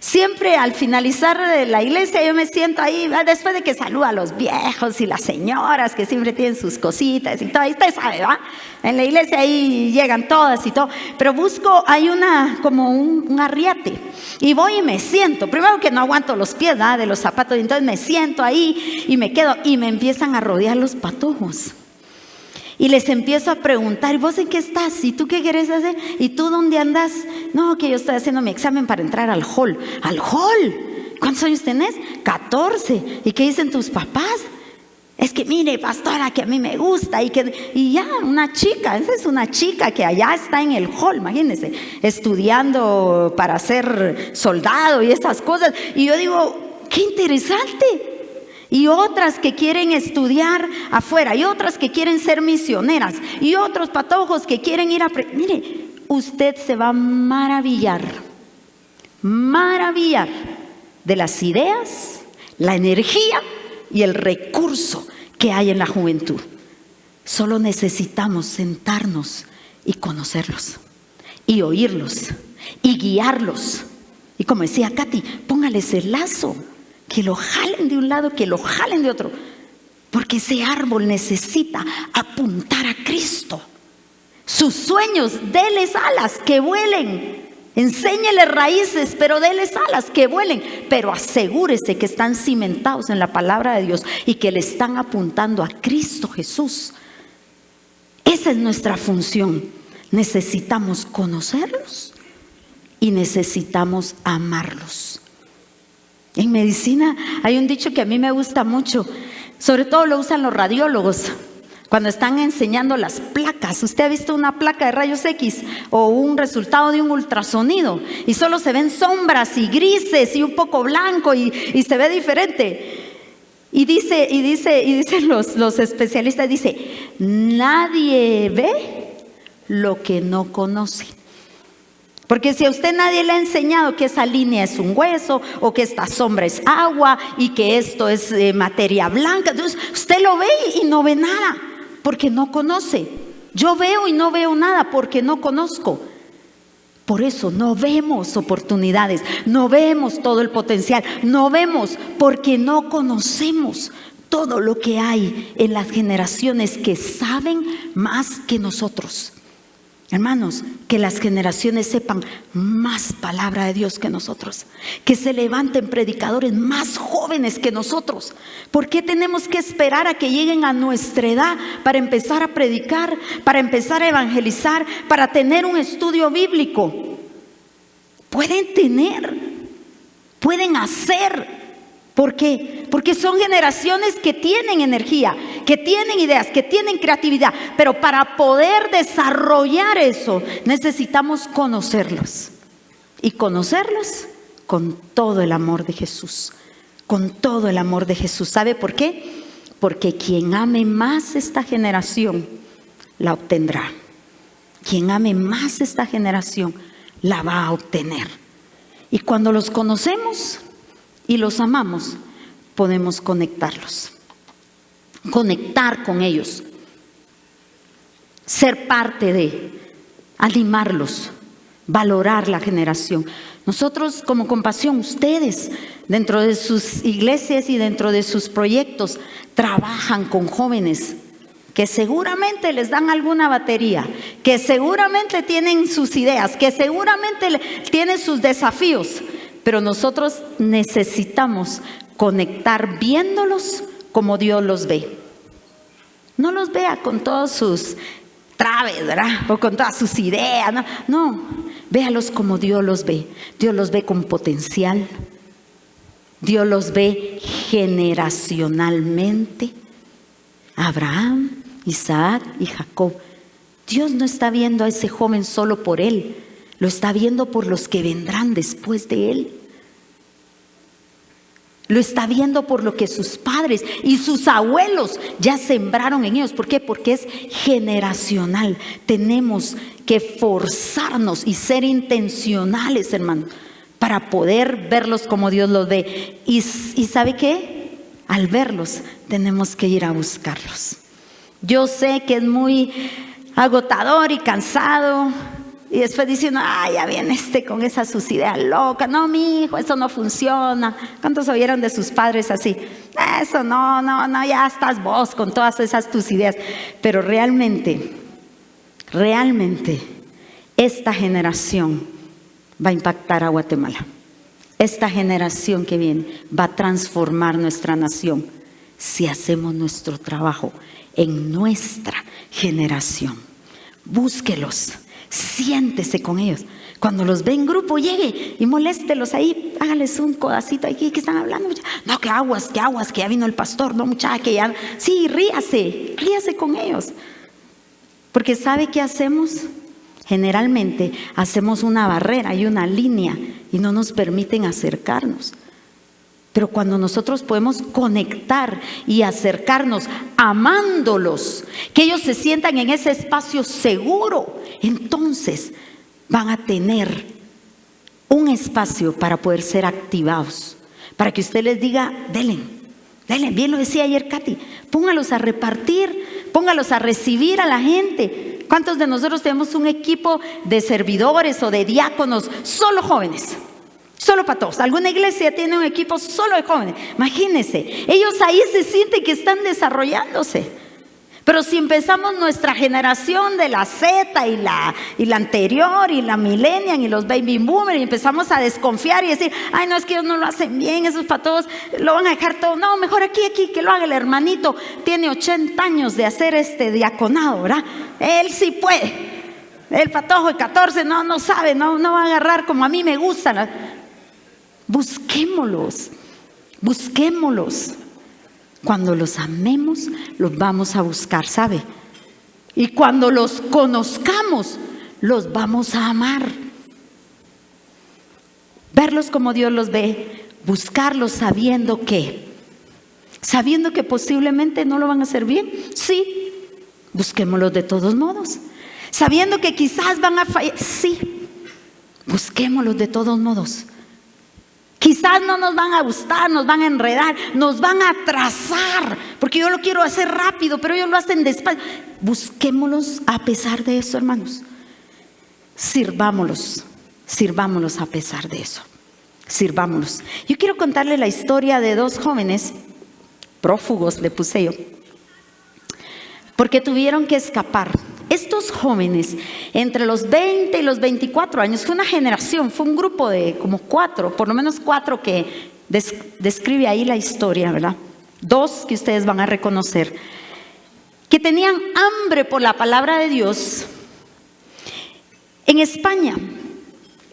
Siempre al finalizar de la iglesia yo me siento ahí, después de que saludo a los viejos y las señoras que siempre tienen sus cositas y todo, y usted sabe, ¿va? En la iglesia ahí llegan todas y todo, pero hay como un arriate, y voy y me siento. Primero que no aguanto los pies, ¿verdad?, de los zapatos, y entonces me siento ahí y me quedo, y me empiezan a rodear los patojos. Y les empiezo a preguntar, ¿y vos en qué estás? ¿Y tú qué querés hacer? ¿Y tú dónde andas? No, que yo estoy haciendo mi examen para entrar al hall. ¿Al hall? ¿Cuántos años tenés? 14. ¿Y qué dicen tus papás? Es que mire, pastora, que a mí me gusta. Y ya, una chica, esa es una chica que allá está en el hall, imagínense, estudiando para ser soldado y esas cosas. Y yo digo, qué interesante. Y otras que quieren estudiar afuera, y otras que quieren ser misioneras, y otros patojos que quieren ir a... Mire, usted se va a maravillar maravillar de las ideas, la energía y el recurso que hay en la juventud. Solo necesitamos sentarnos y conocerlos y oírlos y guiarlos. Y como decía Katy, póngales el lazo, que lo jalen de un lado, que lo jalen de otro, porque ese árbol necesita apuntar a Cristo. Sus sueños, déles alas, que vuelen. Enséñeles raíces, pero déles alas, que vuelen. Pero asegúrese que están cimentados en la palabra de Dios y que le están apuntando a Cristo Jesús. Esa es nuestra función. Necesitamos conocerlos y necesitamos amarlos. En medicina hay un dicho que a mí me gusta mucho, sobre todo lo usan los radiólogos cuando están enseñando las placas. Usted ha visto una placa de rayos X o un resultado de un ultrasonido y solo se ven sombras y grises y un poco blanco y se ve diferente. Y dicen los especialistas, dice, nadie ve lo que no conoce. Porque si a usted nadie le ha enseñado que esa línea es un hueso o que esta sombra es agua y que esto es materia blanca, entonces usted lo ve y no ve nada porque no conoce. Yo veo y no veo nada porque no conozco. Por eso no vemos oportunidades, no vemos todo el potencial, no vemos porque no conocemos todo lo que hay en las generaciones que saben más que nosotros. Hermanos, que las generaciones sepan más palabra de Dios que nosotros, que se levanten predicadores más jóvenes que nosotros. ¿Por qué tenemos que esperar a que lleguen a nuestra edad para empezar a predicar, para empezar a evangelizar, para tener un estudio bíblico? Pueden tener, pueden hacer. ¿Por qué? Porque son generaciones que tienen energía, que tienen ideas, que tienen creatividad. Pero para poder desarrollar eso, necesitamos conocerlos. Y conocerlos con todo el amor de Jesús. Con todo el amor de Jesús. ¿Sabe por qué? Porque quien ame más esta generación, la obtendrá. Quien ame más esta generación, la va a obtener. Y cuando los conocemos y los amamos, podemos conectarlos, conectar con ellos, ser parte de, animarlos, valorar la generación. Nosotros como Compasión, ustedes dentro de sus iglesias y dentro de sus proyectos trabajan con jóvenes que seguramente les dan alguna batería, que seguramente tienen sus ideas, que seguramente tienen sus desafíos. Pero nosotros necesitamos conectar viéndolos como Dios los ve. No los vea con todos sus traves, ¿verdad? O con todas sus ideas. No, véalos como Dios los ve. Dios los ve con potencial. Dios los ve generacionalmente. Abraham, Isaac y Jacob. Dios no está viendo a ese joven solo por él. Lo está viendo por los que vendrán después de él. Lo está viendo por lo que sus padres y sus abuelos ya sembraron en ellos. ¿Por qué? Porque es generacional. Tenemos que forzarnos y ser intencionales, hermano, para poder verlos como Dios los ve. ¿Y sabe qué? Al verlos tenemos que ir a buscarlos. Yo sé que es muy agotador y cansado. Y después diciendo, ya viene con esa sus ideas locas. No, mi hijo, eso no funciona. ¿Cuántos oyeron de sus padres así? Eso no, ya estás vos con todas esas tus ideas. Pero realmente, esta generación va a impactar a Guatemala. Esta generación que viene va a transformar nuestra nación si hacemos nuestro trabajo en nuestra generación. Búsquelos. Siéntese con ellos. Cuando los ve en grupo, llegue y moléstelos ahí. Hágales un codacito aquí. ¿Qué están hablando? No, que aguas, que ya vino el pastor. No, muchacha, que ya. Sí, ríase con ellos. Porque ¿sabe qué hacemos? Generalmente hacemos una barrera y una línea y no nos permiten acercarnos. Pero cuando nosotros podemos conectar y acercarnos amándolos, que ellos se sientan en ese espacio seguro, entonces van a tener un espacio para poder ser activados, para que usted les diga, denle, bien lo decía ayer Katy, póngalos a repartir, póngalos a recibir a la gente. ¿Cuántos de nosotros tenemos un equipo de servidores o de diáconos solo jóvenes? Solo para todos. Alguna iglesia tiene un equipo solo de jóvenes. Imagínense, ellos ahí se sienten que están desarrollándose. Pero si empezamos nuestra generación de la Z y la anterior y la millennial y los baby boomers y empezamos a desconfiar y decir, ay no, es que ellos no lo hacen bien, eso es para todos, lo van a dejar todo. No, mejor aquí, que lo haga el hermanito, tiene 80 años de hacer este diaconado, ¿verdad? Él sí puede. El patojo de 14 no sabe, no va a agarrar como a mí me gustan. Busquémoslos. Cuando los amemos, los vamos a buscar, ¿sabe? Y cuando los conozcamos, los vamos a amar. Verlos como Dios los ve, buscarlos sabiendo que posiblemente no lo van a hacer bien. Sí, busquémoslos de todos modos. Sabiendo que quizás van a fallar. Sí, busquémoslos de todos modos. Quizás no nos van a gustar, nos van a enredar, nos van a atrasar, porque yo lo quiero hacer rápido, pero ellos lo hacen despacio. Busquémoslos a pesar de eso, hermanos. Sirvámoslos a pesar de eso. Sirvámoslos. Yo quiero contarle la historia de dos jóvenes, prófugos le puse yo, porque tuvieron que escapar. Estos jóvenes, entre los 20 y los 24 años, fue una generación, fue un grupo de como 4, por lo menos 4 que describe ahí la historia, ¿verdad? 2 que ustedes van a reconocer, que tenían hambre por la palabra de Dios. En España,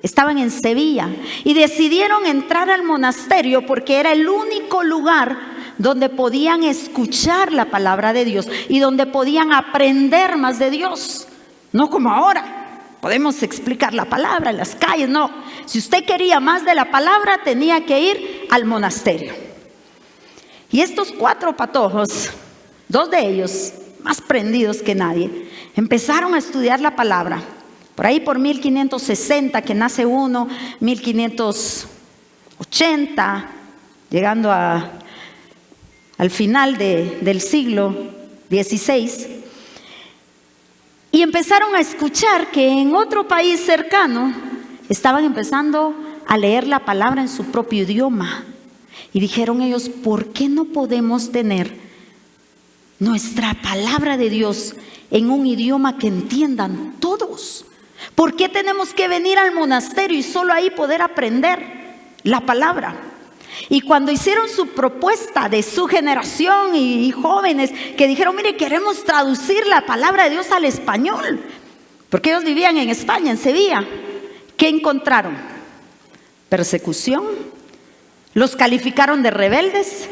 estaban en Sevilla y decidieron entrar al monasterio porque era el único lugar donde podían escuchar la palabra de Dios y donde podían aprender más de Dios. No como ahora, podemos explicar la palabra en las calles, no. Si usted quería más de la palabra, tenía que ir al monasterio. Y estos 4 patojos, 2 de ellos, más prendidos que nadie, empezaron a estudiar la palabra. Por ahí por 1560 que nace uno, 1580, llegando al final del siglo XVI, y empezaron a escuchar que en otro país cercano estaban empezando a leer la palabra en su propio idioma. Y dijeron ellos, ¿por qué no podemos tener nuestra palabra de Dios en un idioma que entiendan todos? ¿Por qué tenemos que venir al monasterio y solo ahí poder aprender la palabra? Y cuando hicieron su propuesta de su generación y jóvenes que dijeron, mire, queremos traducir la palabra de Dios al español, porque ellos vivían en España, en Sevilla, ¿qué encontraron? Persecución, los calificaron de rebeldes,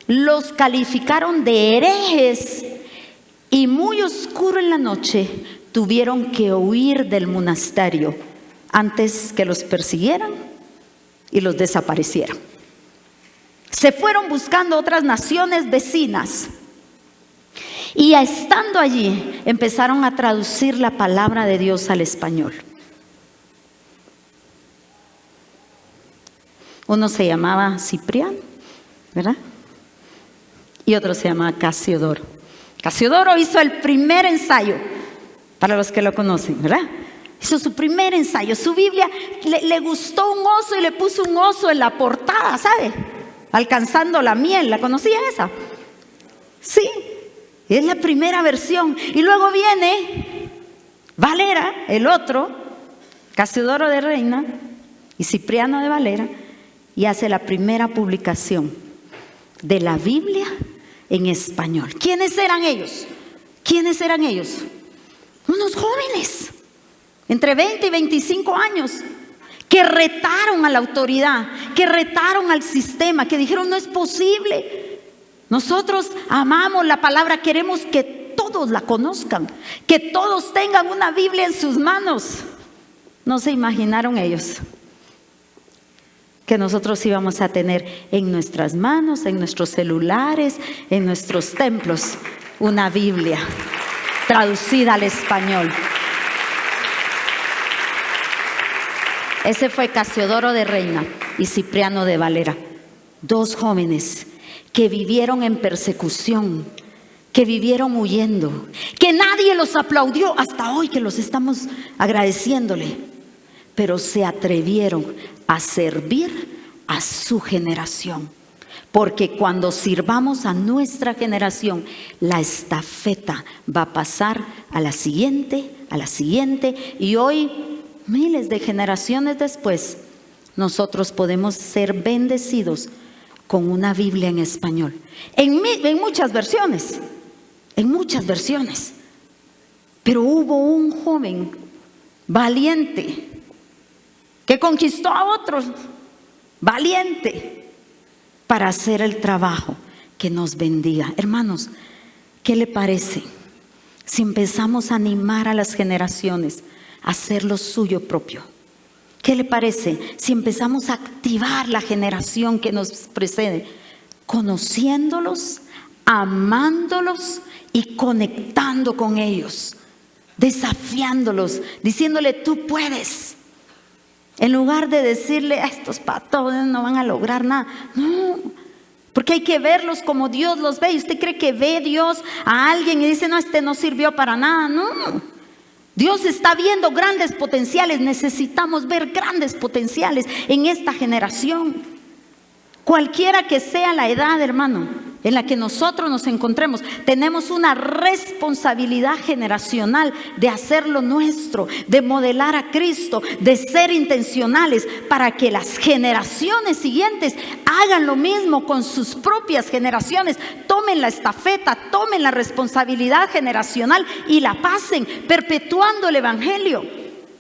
los calificaron de herejes, y muy oscuro en la noche tuvieron que huir del monasterio antes que los persiguieran y los desaparecieran. Se fueron buscando otras naciones vecinas y estando allí empezaron a traducir la palabra de Dios al español. Uno se llamaba Cipriano, ¿verdad? Y otro se llamaba Casiodoro. Casiodoro hizo el primer ensayo, para los que lo conocen, ¿verdad? Hizo su primer ensayo. Su Biblia le gustó un oso y le puso un oso en la portada, ¿sabe? Alcanzando la miel. ¿La conocían esa? Sí, es la primera versión. Y luego viene Valera, el otro, Casiodoro de Reina y Cipriano de Valera, y hace la primera publicación de la Biblia en español. ¿Quiénes eran ellos? ¿Quiénes eran ellos? Unos jóvenes, entre 20 y 25 años, que retaron a la autoridad, que retaron al sistema, que dijeron, no es posible. Nosotros amamos la palabra, queremos que todos la conozcan, que todos tengan una Biblia en sus manos. No se imaginaron ellos que nosotros íbamos a tener en nuestras manos, en nuestros celulares, en nuestros templos, una Biblia traducida al español. Ese fue Casiodoro de Reina y Cipriano de Valera. 2 jóvenes que vivieron en persecución, que vivieron huyendo, que nadie los aplaudió hasta hoy que los estamos agradeciéndole, pero se atrevieron a servir a su generación. Porque cuando sirvamos a nuestra generación, la estafeta va a pasar a la siguiente, y hoy, miles de generaciones después, nosotros podemos ser bendecidos con una Biblia en español, en muchas versiones, pero hubo un joven valiente que conquistó a otros, valiente, para hacer el trabajo que nos bendiga. Hermanos, ¿qué le parece si empezamos a animar a las generaciones a hacer lo suyo propio? ¿Qué le parece si empezamos a activar la generación que nos precede, conociéndolos, amándolos y conectando con ellos, desafiándolos, diciéndole tú puedes? En lugar de decirle a estos patos no van a lograr nada. No, porque hay que verlos como Dios los ve. ¿Y usted cree que ve Dios a alguien y dice no, este no sirvió para nada? No, Dios está viendo grandes potenciales. Necesitamos ver grandes potenciales en esta generación. Cualquiera que sea la edad, hermano, en la que nosotros nos encontremos, tenemos una responsabilidad generacional de hacer lo nuestro, de modelar a Cristo, de ser intencionales para que las generaciones siguientes hagan lo mismo con sus propias generaciones. Tomen la estafeta, tomen la responsabilidad generacional y la pasen, perpetuando el evangelio.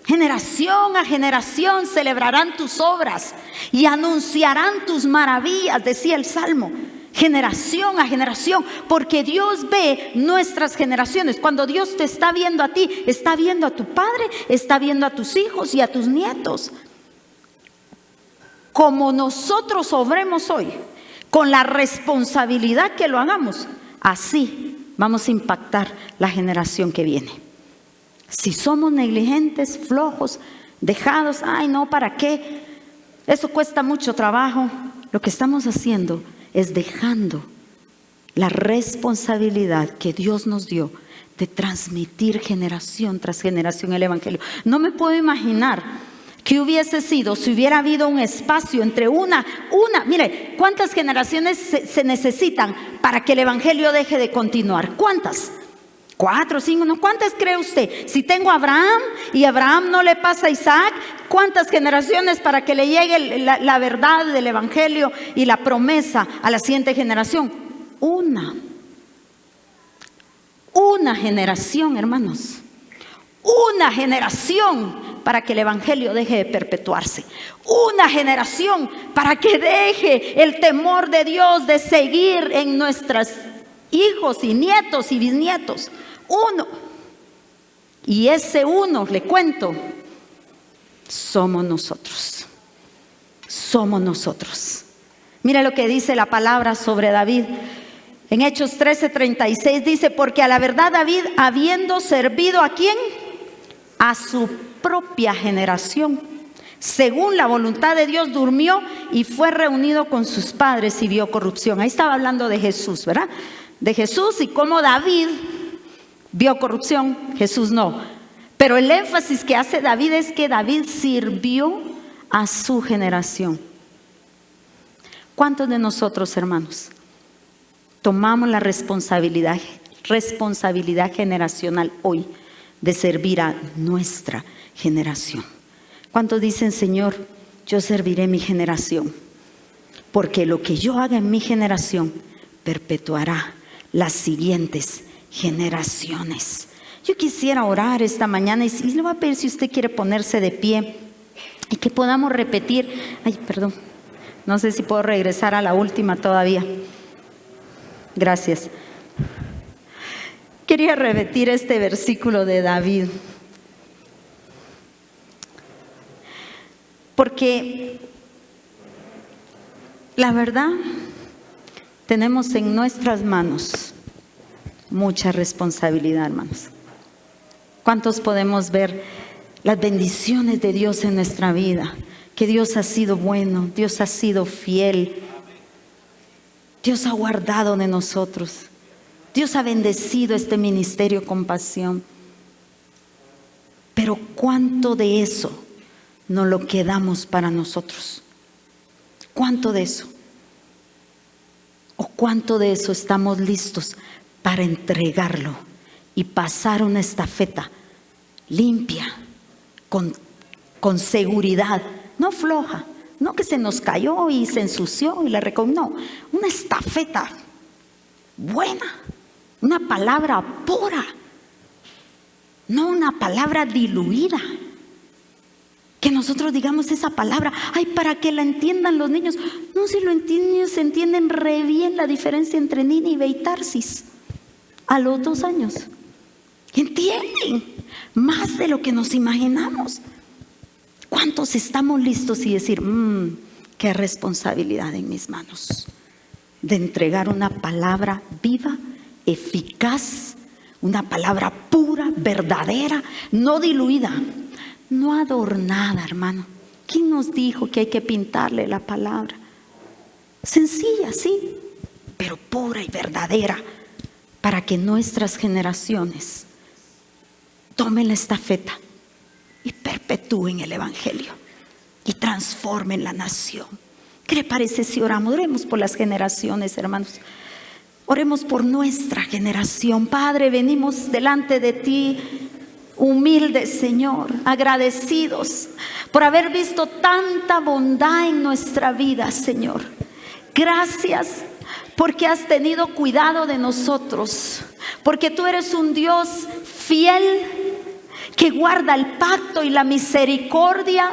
Generación a generación celebrarán tus obras y anunciarán tus maravillas, decía el Salmo. Generación a generación, porque Dios ve nuestras generaciones. Cuando Dios te está viendo a ti, está viendo a tu padre, está viendo a tus hijos y a tus nietos. Como nosotros obremos hoy, con la responsabilidad que lo hagamos, así vamos a impactar la generación que viene. Si somos negligentes, flojos, dejados, ay no, ¿para qué? Eso cuesta mucho trabajo. Lo que estamos haciendo es dejando la responsabilidad que Dios nos dio de transmitir generación tras generación el evangelio. No me puedo imaginar qué hubiese sido si hubiera habido un espacio entre mire, ¿cuántas generaciones se necesitan para que el evangelio deje de continuar? ¿Cuántas? 4, 5, ¿no? ¿Cuántas cree usted? Si tengo a Abraham y Abraham no le pasa a Isaac, ¿cuántas generaciones para que le llegue la verdad del evangelio y la promesa a la siguiente generación? Una generación, hermanos. Una generación para que el evangelio deje de perpetuarse. Una generación para que deje el temor de Dios de seguir en nuestros hijos y nietos y bisnietos. Uno. Y ese uno, le cuento, somos nosotros. Somos nosotros. Mira lo que dice la palabra sobre David. En Hechos 13:36 dice, porque a la verdad David, habiendo servido ¿a quién? A su propia generación, según la voluntad de Dios, durmió y fue reunido con sus padres y vio corrupción. Ahí estaba hablando de Jesús, ¿verdad? De Jesús y cómo David vio corrupción, Jesús no. Pero el énfasis que hace David es que David sirvió a su generación. ¿Cuántos de nosotros, hermanos, tomamos la responsabilidad generacional hoy de servir a nuestra generación? ¿Cuántos dicen, Señor, yo serviré mi generación? Porque lo que yo haga en mi generación perpetuará las siguientes generaciones. Yo quisiera orar esta mañana y le voy a pedir si usted quiere ponerse de pie y que podamos repetir. Ay, perdón, no sé si puedo regresar a la última todavía. Gracias. Quería repetir este versículo de David, porque la verdad, tenemos en nuestras manos mucha responsabilidad, hermanos. ¿Cuántos podemos ver las bendiciones de Dios en nuestra vida, que Dios ha sido bueno, Dios ha sido fiel, Dios ha guardado de nosotros, Dios ha bendecido este ministerio con pasión. Pero ¿cuánto de eso nos lo quedamos para nosotros? ¿Cuánto de eso? ¿O cuánto de eso estamos listos para entregarlo y pasar una estafeta limpia, con seguridad, no floja, no que se nos cayó y se ensució y la no, una estafeta buena, una palabra pura, no una palabra diluida, que nosotros digamos esa palabra, ay, para que la entiendan los niños. No, si los niños entienden re bien la diferencia entre Nínive y Tarsis a los 2 años. Entienden más de lo que nos imaginamos. ¿Cuántos estamos listos y decir, qué responsabilidad en mis manos de entregar una palabra viva, eficaz, una palabra pura, verdadera, no diluida, no adornada, hermano? ¿Quién nos dijo que hay que pintarle la palabra? Sencilla, sí, pero pura y verdadera, para que nuestras generaciones tomen la estafeta y perpetúen el evangelio y transformen la nación. ¿Qué le parece si oramos? Oremos por las generaciones, hermanos. Oremos por nuestra generación. Padre, venimos delante de ti humildes, Señor, agradecidos por haber visto tanta bondad en nuestra vida, Señor. Gracias porque has tenido cuidado de nosotros, porque tú eres un Dios fiel que guarda el pacto y la misericordia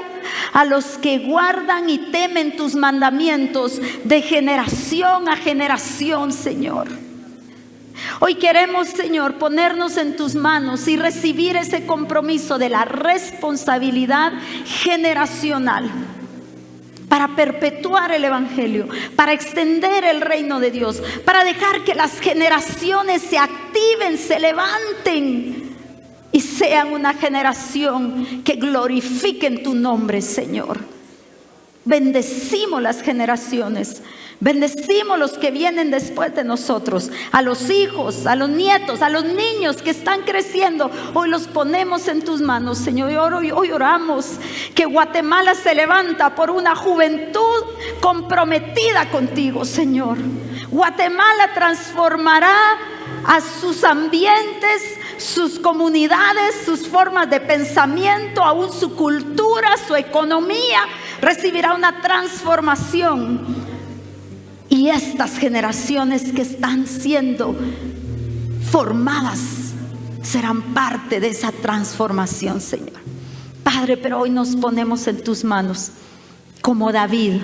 a los que guardan y temen tus mandamientos de generación a generación, Señor. Hoy queremos, Señor, ponernos en tus manos y recibir ese compromiso de la responsabilidad generacional para perpetuar el evangelio, para extender el reino de Dios, para dejar que las generaciones se activen, se levanten y sean una generación que glorifiquen tu nombre, Señor. Bendecimos las generaciones, bendecimos los que vienen después de nosotros, a los hijos, a los nietos, a los niños que están creciendo. Hoy los ponemos en tus manos, Señor. Hoy oramos que Guatemala se levanta por una juventud comprometida contigo, Señor. Guatemala transformará a sus ambientes, sus comunidades, sus formas de pensamiento, aún su cultura, su economía, recibirá una transformación. Y estas generaciones que están siendo formadas serán parte de esa transformación, Señor. Padre, pero hoy nos ponemos en tus manos. Como David,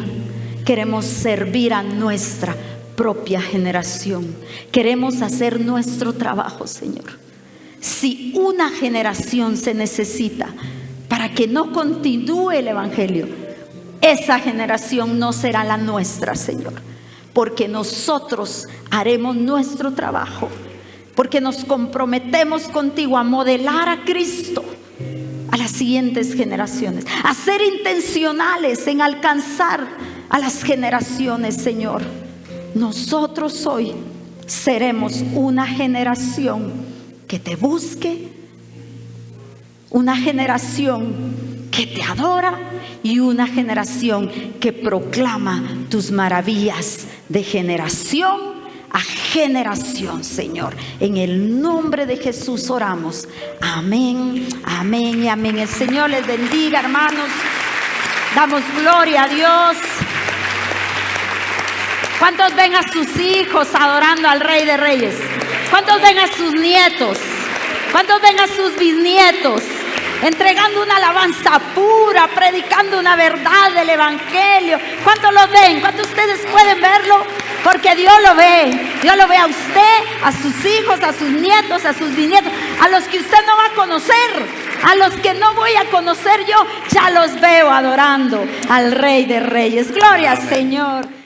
queremos servir a nuestra propia generación. Queremos hacer nuestro trabajo, Señor. Si una generación se necesita para que no continúe el evangelio, esa generación no será la nuestra, Señor, porque nosotros haremos nuestro trabajo, porque nos comprometemos contigo a modelar a Cristo a las siguientes generaciones, a ser intencionales en alcanzar a las generaciones, Señor. Nosotros hoy seremos una generación que te busque, una generación que te adora y una generación que proclama tus maravillas de generación a generación, Señor. En el nombre de Jesús oramos. Amén, amén y amén. El Señor les bendiga, hermanos. Damos gloria a Dios. ¿Cuántos ven a sus hijos adorando al Rey de Reyes? ¿Cuántos ven a sus nietos? ¿Cuántos ven a sus bisnietos entregando una alabanza pura, predicando una verdad del evangelio? ¿Cuántos lo ven? ¿Cuántos de ustedes pueden verlo? Porque Dios lo ve. Dios lo ve a usted, a sus hijos, a sus nietos, a sus bisnietos, a los que usted no va a conocer, a los que no voy a conocer yo, ya los veo adorando al Rey de Reyes. Gloria al Señor.